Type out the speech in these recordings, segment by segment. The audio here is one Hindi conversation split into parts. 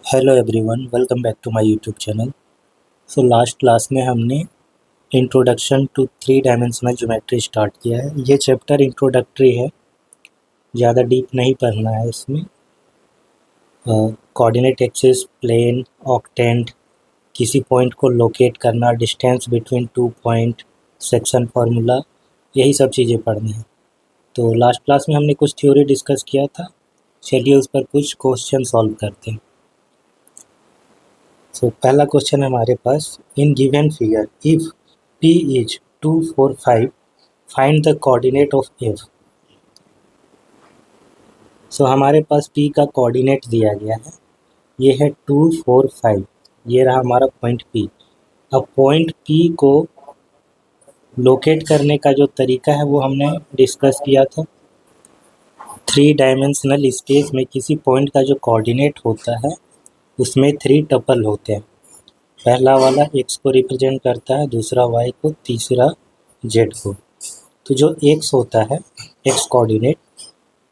Hello everyone, welcome back to my YouTube channel. So last class में हमने introduction to three dimensional geometry start किया है। ये चैप्टर इंट्रोडक्टरी है, ज़्यादा डीप नहीं पढ़ना है इसमें। कोऑर्डिनेट एक्सिस, प्लेन, ऑक्टेंट, किसी पॉइंट को लोकेट करना, distance between two point, section formula, यही सब चीज़ें पढ़नी है। तो लास्ट क्लास में हमने कुछ थ्योरी डिस्कस किया था, चलिए उस पर कुछ क्वेश्चन सॉल्व करते हैं। सो पहला क्वेश्चन है हमारे पास, in given figure if p is 2 4 5 find the coordinate of f। So हमारे पास p का कोऑर्डिनेट दिया गया है, ये है 2 4 5, ये रहा हमारा पॉइंट p। अब पॉइंट p को लोकेट करने का जो तरीका है वो हमने डिस्कस किया था। थ्री डायमेंशनल स्पेस में किसी पॉइंट का जो कोऑर्डिनेट होता है उसमें थ्री टपल होते हैं। पहला वाला x को रिप्रेजेंट करता है, दूसरा y को, तीसरा z को। तो जो x होता है, x कोऑर्डिनेट,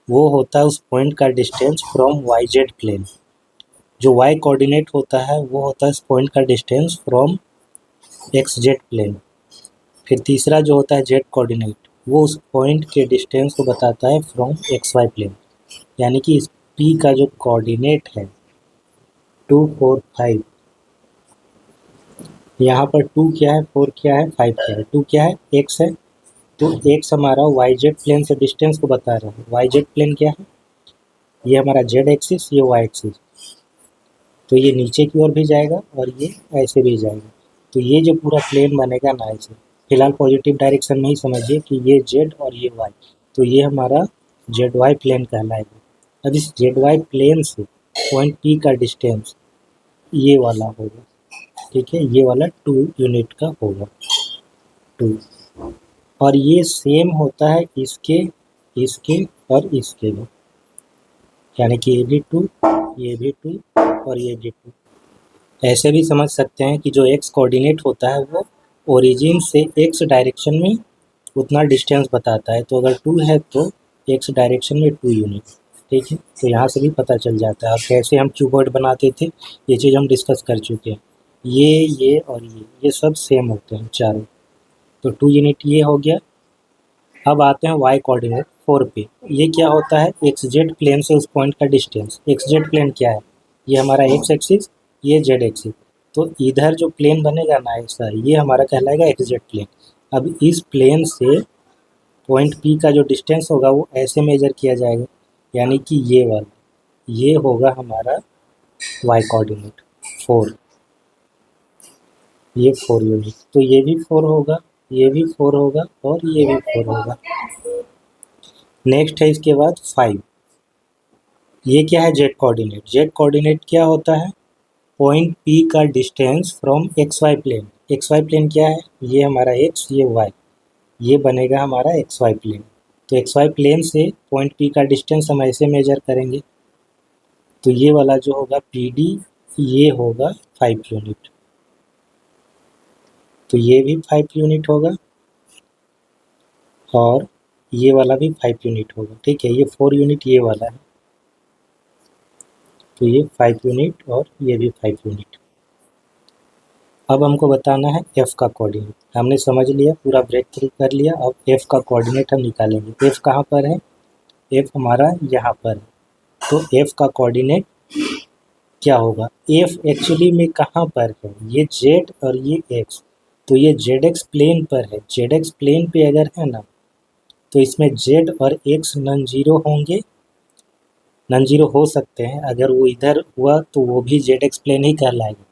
वो होता है उस पॉइंट का डिस्टेंस फ्रॉम yz प्लेन। जो y कोऑर्डिनेट होता है वो होता है उस पॉइंट का डिस्टेंस फ्रॉम xz प्लेन। फिर तीसरा जो होता है z कोऑर्डिनेट, वो उस पॉइंट के डिस्टेंस को बताता है फ्रॉम xy प्लेन। यानी कि इस p का जो कोऑर्डिनेट है 2 4 5, यहाँ पर 2 क्या है, 4 क्या है, 5 क्या है, 2 क्या है, x है। तो x हमारा yz प्लेन से डिस्टेंस को बता रहा है। yz प्लेन क्या है, ये हमारा z एक्सिस, ये y एक्सिस। तो ये नीचे की ओर भी जाएगा और ये ऐसे भी जाएगा। तो ये जो पूरा प्लेन बनेगा ना, ऐसे फिलहाल पॉजिटिव डायरेक्शन में ही समझिए कि ये z और ये y, तो ये हमारा ZY प्लेन कहलाएगा। अब इस ZY प्लेन से पॉइंट P का डिस्टेंस ये वाला होगा, ठीक है, ये वाला 2 यूनिट का होगा, 2। और ये सेम होता है इसके, इसके और इसके में, यानी कि ये भी 2, ये भी 2 और ये भी 2। ऐसे भी समझ सकते हैं कि जो x कोऑर्डिनेट होता है वो ओरिजिन से x डायरेक्शन में उतना डिस्टेंस बताता है। तो अगर 2 है तो x डायरेक्शन में 2 यूनिट, ठीक है। तो यहाँ से भी पता चल जाता है। अब कैसे हम क्यूबॉइड बनाते थे ये चीज़ हम डिस्कस कर चुके हैं। ये और ये सब सेम होते हैं चारों। तो 2 यूनिट ये हो गया। अब आते हैं y कोऑर्डिनेट 4 पे। ये क्या होता है, xz प्लेन से उस पॉइंट का डिस्टेंस। xz प्लेन क्या है, ये हमारा x एक्सिस, ये z एक्सिस। तो इधर जो प्लेन बनेगा ना ऐसा, ये हमारा कहलाएगा xz प्लेन। अब इस प्लेन से पॉइंट P का जो डिस्टेंस होगा वो ऐसे मेजर किया जाएगा, यानी कि ये वाला, ये होगा हमारा y कोऑर्डिनेट 4, ये 4 यूनिट। तो ये भी 4 होगा, ये भी 4 होगा और ये भी 4 होगा। नेक्स्ट है इसके बाद 5। ये क्या है, जेड कोऑर्डिनेट। जेड कोऑर्डिनेट क्या होता है, पॉइंट P का distance from XY plane. XY plane क्या है, ये हमारा x, ये y, ये बनेगा हमारा XY प्लेन। तो XY प्लेन से पॉइंट P का डिस्टेंस हम ऐसे मेजर करेंगे। तो ये वाला जो होगा PD, ये होगा 5 यूनिट। तो ये भी 5 यूनिट होगा और ये वाला भी 5 यूनिट होगा, ठीक है। ये 4 यूनिट ये वाला है, तो ये 5 यूनिट और ये भी 5 यूनिट। अब हमको बताना है f का कोऑर्डिनेट। हमने समझ लिया, पूरा ब्रेक थ्रू कर लिया। अब f का कोऑर्डिनेट हम निकालेंगे। f कहाँ पर है, f हमारा यहाँ पर है। तो f का कोऑर्डिनेट क्या होगा, f एक्चुअली में कहाँ पर है, ये z और ये x। तो ये zx प्लेन पर है। zx प्लेन पे अगर है ना, तो इसमें z और x नॉन जीरो होंगे, नॉन जीरो हो सकते हैं। अगर वो इधर हुआ तो वो भी zx प्लेन ही कहलाएगा।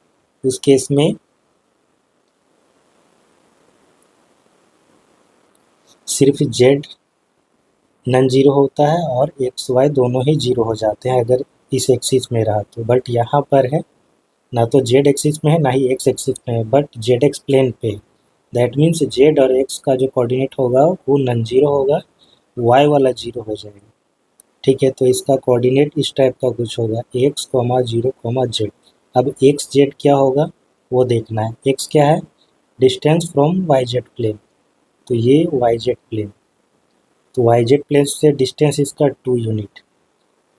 उस केस में सिर्फ z नॉन जीरो होता है और एक्स वाई दोनों ही जीरो हो जाते हैं अगर इस एक्सिस में रहा तो। बट यहाँ पर है ना, तो जेड एक्सिस में है ना ही एक्स एक्सिस में है, बट जेड एक्स प्लेन पे। दैट मीन्स जेड और एक्स का जो कोऑर्डिनेट होगा वो नॉन जीरो होगा, वाई वाला जीरो हो जाएगा, ठीक है। तो इसका कोऑर्डिनेट इस टाइप का कुछ होगा, x comma zero comma z. अब एक्स जेड क्या होगा वो देखना है। एक्स क्या है, distance from y z plane, तो ये वाई जेड प्लेन। तो वाई जेड प्लेन से डिस्टेंस इसका 2 यूनिट।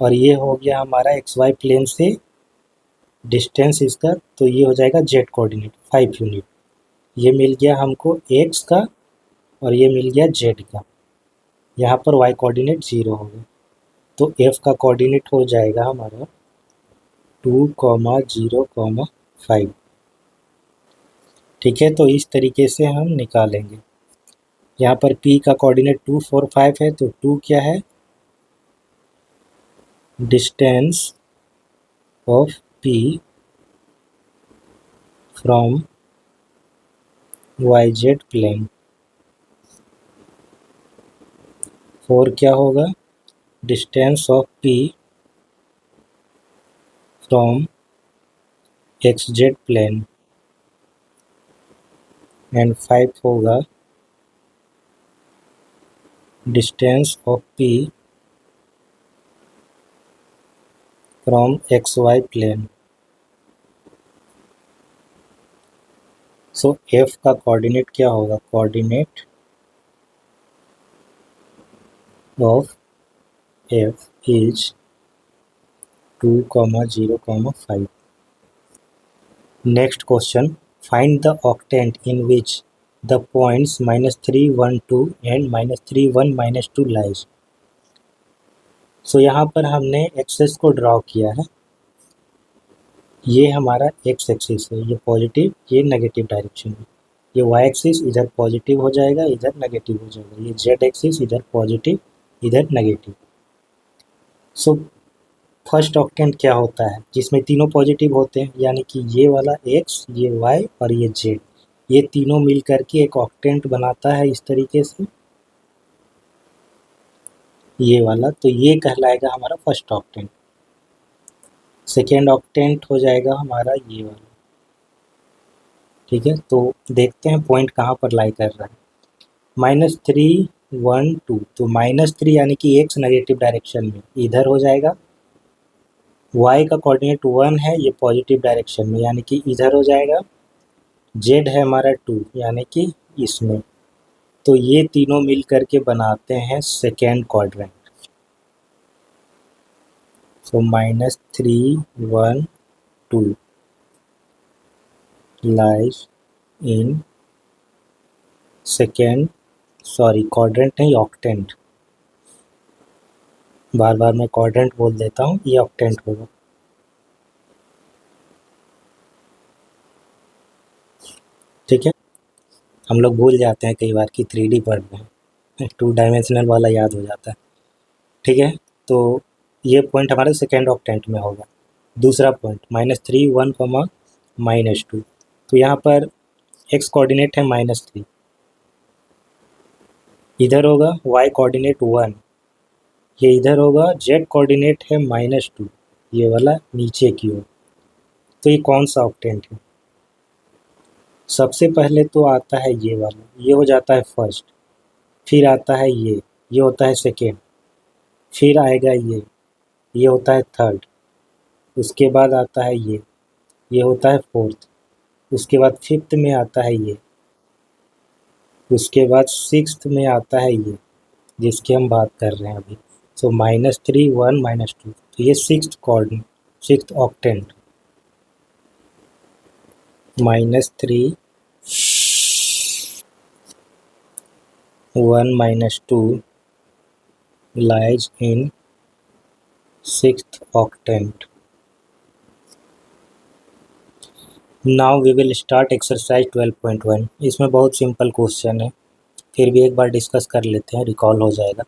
और ये हो गया हमारा एक्स वाई प्लेन से डिस्टेंस इसका, तो ये हो जाएगा जेड कोऑर्डिनेट 5 यूनिट। ये मिल गया हमको एक्स का और ये मिल गया जेड का। यहाँ पर वाई कोऑर्डिनेट 0 होगा, तो एफ का कोऑर्डिनेट हो जाएगा हमारा 2,0,5। ठीक है, तो इस तरीके से हम निकालेंगे। यहाँ पर P का कोऑर्डिनेट 2, 4, 5 है, तो 2 क्या है, distance of P from YZ plane. 4 क्या होगा, distance of P from XZ plane, and 5 होगा distance of P from XY plane. So F का कोऑर्डिनेट क्या होगा, coordinate of F is 2,0,5। Next question, find the octant in which the points -3, 1, 2 and -3, 1, -2 lies. सो यहाँ पर हमने एक्सेस को ड्रॉ किया है। ये हमारा एक्स एक्सिस है, ये पॉजिटिव, ये नेगेटिव डायरेक्शन है। ये वाई एक्सिस इधर पॉजिटिव हो जाएगा, इधर नेगेटिव हो जाएगा। ये जेड एक्सिस इधर पॉजिटिव, इधर नेगेटिव। सो फर्स्ट ऑक्टेंट क्या होता है, जिसमें तीनों पॉजिटिव होते हैं, यानी कि ये वाला एक्स, ये वाई और ये जेड, ये तीनों मिल करके एक ऑक्टेंट बनाता है इस तरीके से, ये वाला। तो ये कहलाएगा हमारा फर्स्ट ऑक्टेंट। सेकेंड ऑक्टेंट हो जाएगा हमारा ये वाला। ठीक है, तो देखते हैं पॉइंट कहाँ पर लाई कर रहा है। -3, 1, 2, तो -3 यानी कि एक्स नेगेटिव डायरेक्शन में इधर हो जाएगा। y का कोऑर्डिनेट 1 है, ये पॉजिटिव डायरेक्शन में, यानी कि इधर हो जाएगा। z है हमारा 2, यानी कि इसमें। तो ये तीनों मिल करके बनाते हैं second quadrant. So -3, 1, 2 lies in second, sorry quadrant नहीं, ऑक्टेंट। बार बार मैं क्वाड्रेंट बोल देता हूँ, ये ऑक्टेंट होगा। ठीक है, हम लोग भूल जाते हैं कई बार कि 3D पढ़ रहे हैं, 2 डायमेंशनल वाला याद हो जाता है। ठीक है, तो ये पॉइंट हमारे सेकेंड ऑक्टेंट में होगा। दूसरा पॉइंट -3, 1, -2, तो यहाँ पर एक्स कोऑर्डिनेट है -3, इधर होगा y कोऑर्डिनेट 1, ये इधर होगा, z कोऑर्डिनेट है -2, ये वाला नीचे की ओर। तो ये कौन सा ऑक्टेंट है, सबसे पहले तो आता है ये वाला, ये हो जाता है फर्स्ट, फिर आता है ये होता है सेकेंड, फिर आएगा ये होता है थर्ड, उसके बाद आता है ये होता है फोर्थ, उसके बाद फिफ्थ में आता है ये, उसके बाद सिक्स्थ में आता है ये, जिसकी हम बात कर रहे हैं अभी। सो -3, 1, -2, तो ये sixth coordinate, sixth octant. -3, 1, -2 lies in sixth octant. Now we will start exercise 12.1। इसमें बहुत सिंपल क्वेश्चन है, फिर भी एक बार डिस्कस कर लेते हैं, रिकॉल हो जाएगा।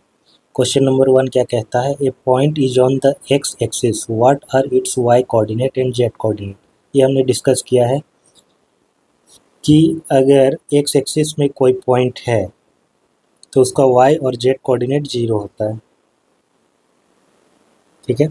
क्वेश्चन नंबर 1 क्या कहता है, a point is on the x axis, what are its y coordinate and z coordinate. ये हमने डिस्कस किया है कि अगर एक्स एक्सिस में कोई पॉइंट है तो उसका वाई और जेड कोऑर्डिनेट 0 होता है। ठीक है,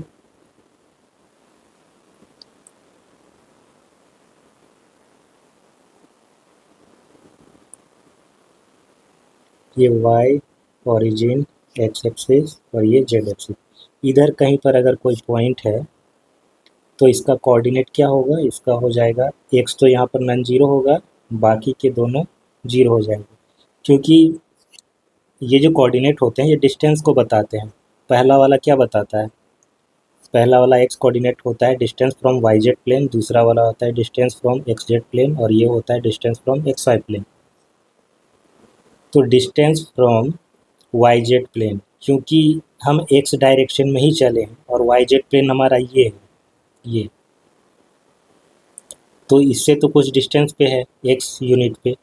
ये y ओरिजिन एक्स एक्सिस और ये जेड एक्सिस, इधर कहीं पर अगर कोई पॉइंट है तो इसका कोऑर्डिनेट क्या होगा, इसका हो जाएगा x, तो यहाँ पर नॉन जीरो होगा, बाकी के दोनों जीरो हो जाएंगे, क्योंकि ये जो कोऑर्डिनेट होते हैं ये डिस्टेंस को बताते हैं। पहला वाला क्या बताता है, पहला वाला x कोऑर्डिनेट होता है distance from y z plane, दूसरा वाला होता है distance from x z plane, और ये होता है distance from x y plane. तो distance from y z plane, क्योंकि हम एक्स डायरेक्शन में ही चले हैं और वाई जेड प्लेन हमारा ये है, ये, तो इससे तो कुछ डिस्टेंस पे है, एक्स यूनिट पे,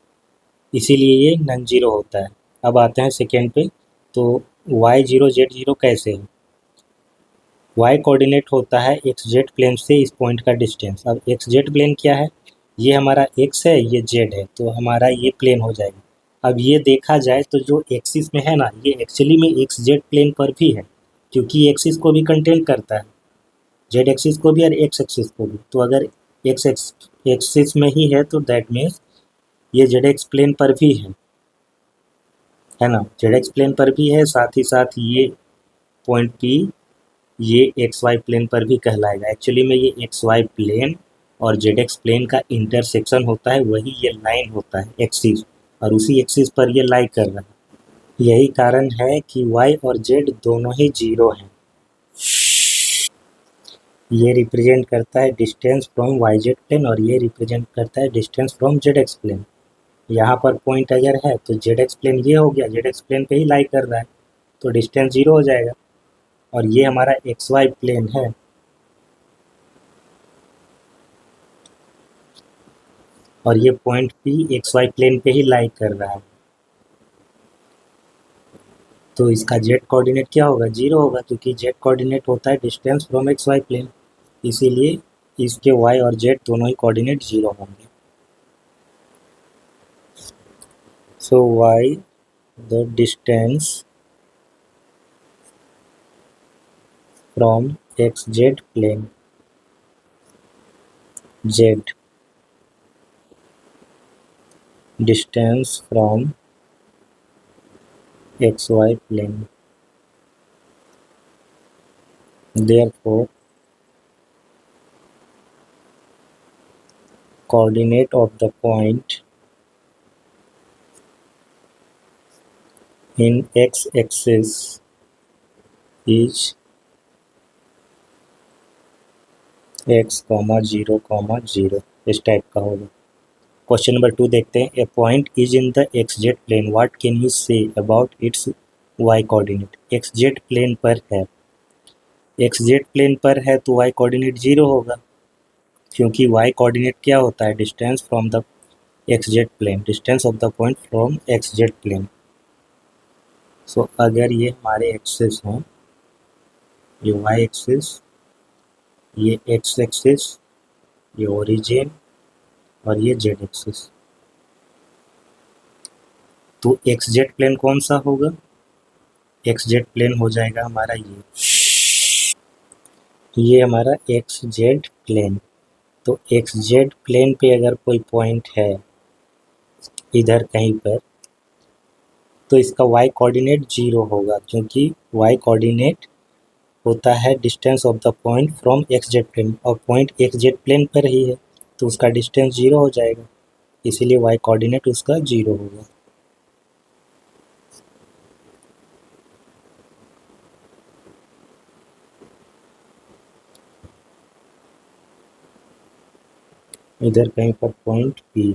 इसीलिए ये नॉन जीरो होता है। अब आते हैं सेकेंड पे। तो वाई जीरो जेड जीरो कैसे है? वाई कोऑर्डिनेट होता है एक्स जेड प्लेन से इस पॉइंट का डिस्टेंस। अब एक्स जेड प्लेन क्या है? ये हमारा एक्स है, ये जेड है, तो हमारा ये प्लेन हो जाएगा। अब ये देखा जाए तो जो एक्सिस में है ना, ये एक्चुअली में एक्स जेड प्लेन पर भी है, क्योंकि एक्सिस को भी कंटेन करता है, जेड एक्सिस को भी और एक्स एक्सिस को भी। तो अगर एक्स एक्सिस में ही है तो दैट मीन्स ये जेड एक्स प्लेन पर भी है ना, जेड एक्स प्लेन पर भी है, साथ ही साथ ये पॉइंट पी ये एक्स वाई प्लेन पर भी कहलाएगा। एक्चुअली में ये एक्स वाई प्लेन और जेड एक्स प्लेन का इंटरसेक्शन होता है, वही ये लाइन होता है एक्सिस, और उसी एक्सिस पर ये लाई कर रहा है। यही कारण है कि वाई और जेड दोनों ही जीरो हैं। ये रिप्रेजेंट करता है distance from y z plane और ये रिप्रेजेंट करता है distance from z x plane. यहाँ पर पॉइंट अगर है तो जेड एक्स प्लेन ये हो गया, जेड एक्स प्लेन पे ही लाई कर रहा है, तो डिस्टेंस जीरो हो जाएगा। और ये हमारा एक्स वाई प्लेन है, और ये point p x y plane पे ही लाई कर रहा है, तो इसका जेड कोऑर्डिनेट क्या होगा? जीरो होगा, क्योंकि जेड कोऑर्डिनेट होता है distance from x y plane, इसीलिए इसके वाई और जेड दोनों ही कोऑर्डिनेट जीरो होंगे। So y the distance from x z plane, z distance from x y plane, therefore coordinate of the point in x-axis is x, 0, 0, इस टाइप का होगा। क्वेश्चन नंबर 2 देखते हैं। A point is in the x z plane, what can you say about its y coordinate? X z plane पर है, एक्स जेड प्लेन पर है तो वाई कोऑर्डिनेट जीरो होगा, क्योंकि वाई कोऑर्डिनेट क्या होता है? Distance from the x z plane, distance of the point from x z plane. So अगर ये हमारे एक्सिस हैं, ये वाई एक्सिस, ये एक्स एक्सिस, ये ओरिजिन और ये जेड एक्सिस, तो एक्स जेड प्लेन कौन सा होगा? एक्स जेड प्लेन हो जाएगा हमारा ये हमारा एक्स जेड प्लेन। तो एक्स जेड प्लेन पे अगर कोई पॉइंट है इधर कहीं पर, तो इसका वाई कोऑर्डिनेट जीरो होगा, क्योंकि वाई कोऑर्डिनेट होता है distance of the point from x z plane, और पॉइंट एक्स जेड प्लेन पर ही है, तो उसका डिस्टेंस जीरो हो जाएगा, इसीलिए वाई कोऑर्डिनेट उसका जीरो होगा। इधर कहीं पर पॉइंट पी,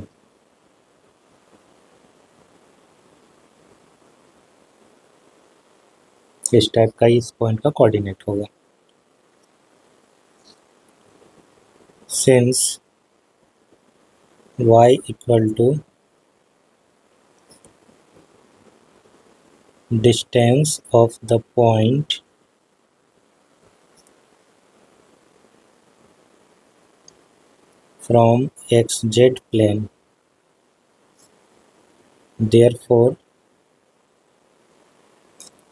इस टाइप का इस पॉइंट का कोऑर्डिनेट होगा। Since y equal to distance of the point from x z plane, therefore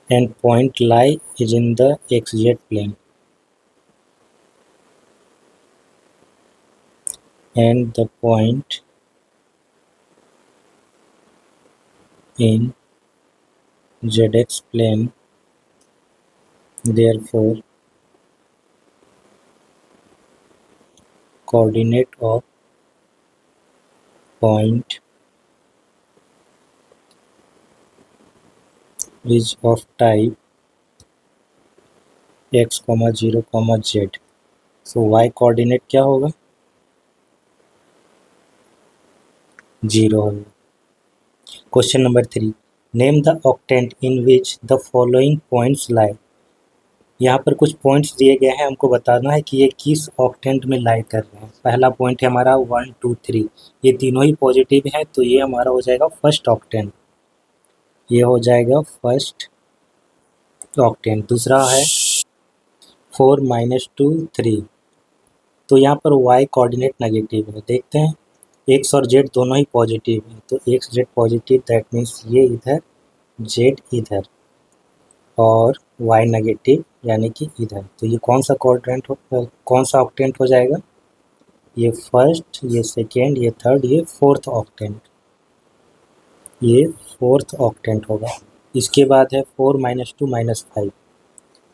and point lie is in the xz plane, and the point in zx plane, therefore coordinate of point is of type x comma zero comma z. So y coordinate क्या होगा, जीरो होगा। Question number 3, name the octant in which the following points lie. यहाँ पर कुछ पॉइंट्स दिए गए हैं, हमको बताना है कि ये किस ऑक्टेंट में लाई कर रहे हैं। पहला पॉइंट है हमारा 1 2 3, ये तीनों ही पॉजिटिव है, तो ये हमारा हो जाएगा फर्स्ट ऑक्टेंट, ये हो जाएगा फर्स्ट ऑक्टेंट। दूसरा है 4 -2 3, तो यहाँ पर y कोऑर्डिनेट नेगेटिव है। देखते हैं, एक्स और जेड दोनों ही पॉजिटिव है, तो x Z positive, that means ये इधर, जेड इधर, और y नेगेटिव यानी कि इधर। तो ये कौन सा क्वाड्रेंट कौन सा ऑक्टेंट हो जाएगा, ये फर्स्ट, ये सेकेंड, ये थर्ड, ये फोर्थ ऑक्टेंट, ये फोर्थ ऑक्टेंट होगा। इसके बाद है 4 -2 -5,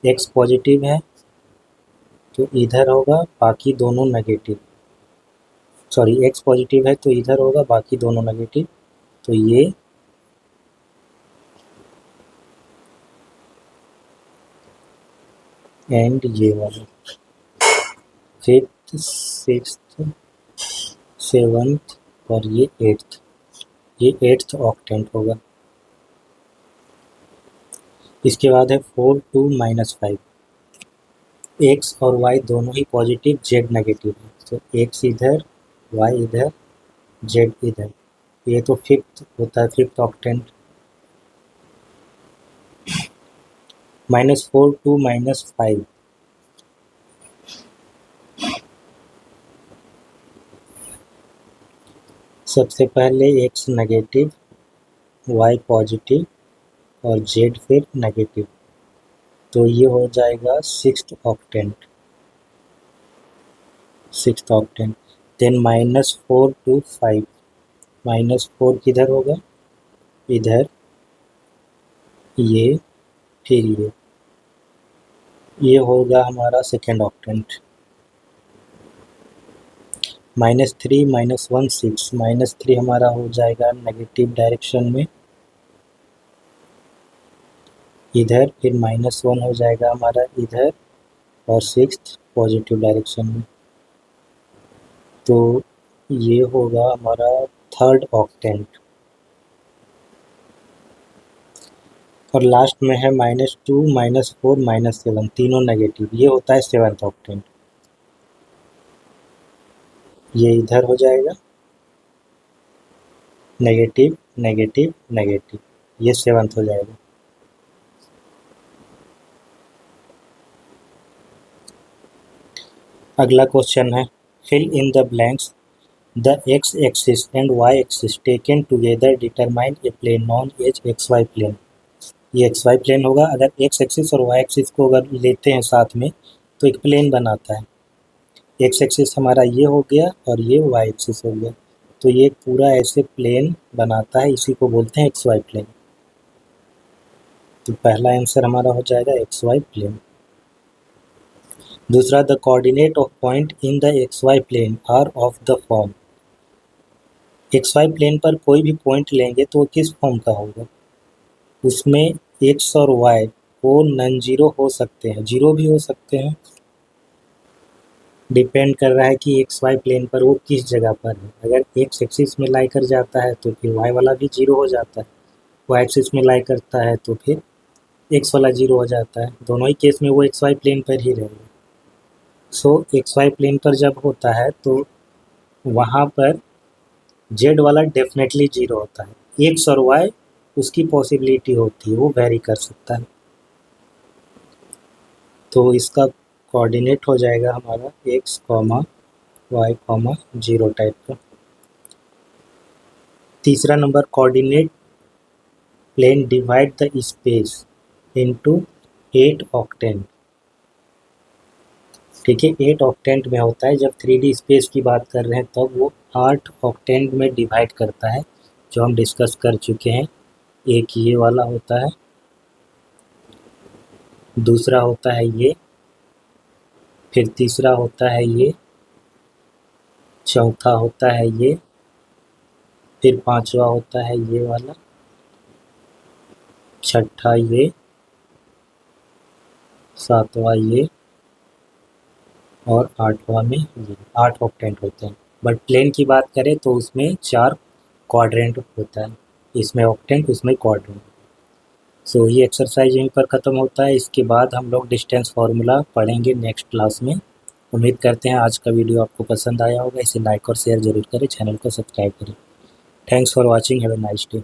एक्स पॉजिटिव है तो इधर होगा, बाकी दोनों नेगेटिव, सॉरी एक्स पॉजिटिव है तो इधर होगा, बाकी दोनों नेगेटिव, तो ये एंड ये वाला, फिफ्थ सिक्स्थ सेवंथ और ये एट्थ, ये एट्थ ऑक्टेंट होगा। इसके बाद है 4 2 -5, एक्स और वाई दोनों ही पॉजिटिव, जेड नेगेटिव है, तो एक्स इधर, वाई इधर, जेड इधर, ये तो फिफ्थ होता है, फिफ्थ ऑक्टेंट। -4 2 -5, सबसे पहले एक्स नेगेटिव, वाई पॉजिटिव और जेड फिर नेगेटिव, तो ये हो जाएगा sixth octant, sixth octant. Then -4 2 5, -4 किधर होगा, इधर, ये, फिर ये होगा हमारा सेकेंड ऑक्टेंट। -3 -1 6, -3 हमारा हो जाएगा नेगेटिव डायरेक्शन में इधर, फिर -1 हो जाएगा हमारा इधर, और सिक्स्थ पॉजिटिव डायरेक्शन में, तो ये होगा हमारा थर्ड ऑक्टेंट। और लास्ट में है -2 -4 -7, तीनों नेगेटिव, ये होता है सेवन्थ ऑक्टेंट। ये इधर हो जाएगा नेगेटिव नेगेटिव नेगेटिव, ये सेवन्थ हो जाएगा। अगला क्वेश्चन है, fill in the blanks, the x axis and y axis taken together determine a plane known as x y plane. ये एक्स वाई प्लेन होगा, अगर एक्स एक्सिस और वाई एक्सिस को अगर लेते हैं साथ में तो एक प्लेन बनाता है। एक्स एक्सिस हमारा ये हो गया और ये वाई एक्सिस हो गया, तो ये पूरा ऐसे प्लेन बनाता है, इसी को बोलते हैं एक्स वाई प्लेन। तो पहला आंसर हमारा हो जाएगा एक्स वाई प्लेन। दूसरा, the coordinate of point in the x y plane are of the form. X y plane पर कोई भी पॉइंट लेंगे तो वो किस फॉर्म का होगा, उसमें एक्स और वाई वो नॉन जीरो हो सकते हैं, जीरो भी हो सकते हैं, डिपेंड कर रहा है कि एक्स वाई प्लेन पर वो किस जगह पर है। अगर एक्स एक्सिस में लाई कर जाता है तो फिर वाई वाला भी जीरो हो जाता है, वाई एक्सिस में लाई करता है तो फिर एक्स वाला जीरो हो जाता है, दोनों ही केस में वो एक्स वाई प्लेन पर ही रहेगा। सो एक्स वाई प्लेन पर जब होता है तो वहाँ पर जेड वाला डेफिनेटली जीरो होता है, एक्स और वाई उसकी पॉसिबिलिटी होती है, वो वेरी कर सकता है, तो इसका कोऑर्डिनेट हो जाएगा हमारा x comma y comma zero type का। तीसरा नंबर, coordinate plane divide the space into 8 octant. ठीक है, 8 ऑक्टेंट में होता है, जब 3D स्पेस की बात कर रहे हैं तब वो 8 ऑक्टेंट में डिवाइड करता है, जो हम डिस्कस कर चुके हैं। एक ये वाला होता है, दूसरा होता है ये, फिर तीसरा होता है ये, चौथा होता है ये, फिर पांचवा होता है ये वाला, छठा ये, 7वां ये और 8वां में ये 8 ऑक्टेंट होते हैं। बट प्लेन की बात करें तो उसमें 4 क्वाड्रेंट होता है, इसमें ऑक्टेंट उसमें क्वाड्रेंट। सो ये एक्सरसाइज यहीं पर ख़त्म होता है। इसके बाद हम लोग डिस्टेंस फार्मूला पढ़ेंगे नेक्स्ट क्लास में। उम्मीद करते हैं आज का वीडियो आपको पसंद आया होगा। इसे लाइक और शेयर ज़रूर करें, चैनल को सब्सक्राइब करें। Thanks for watching, have a nice day.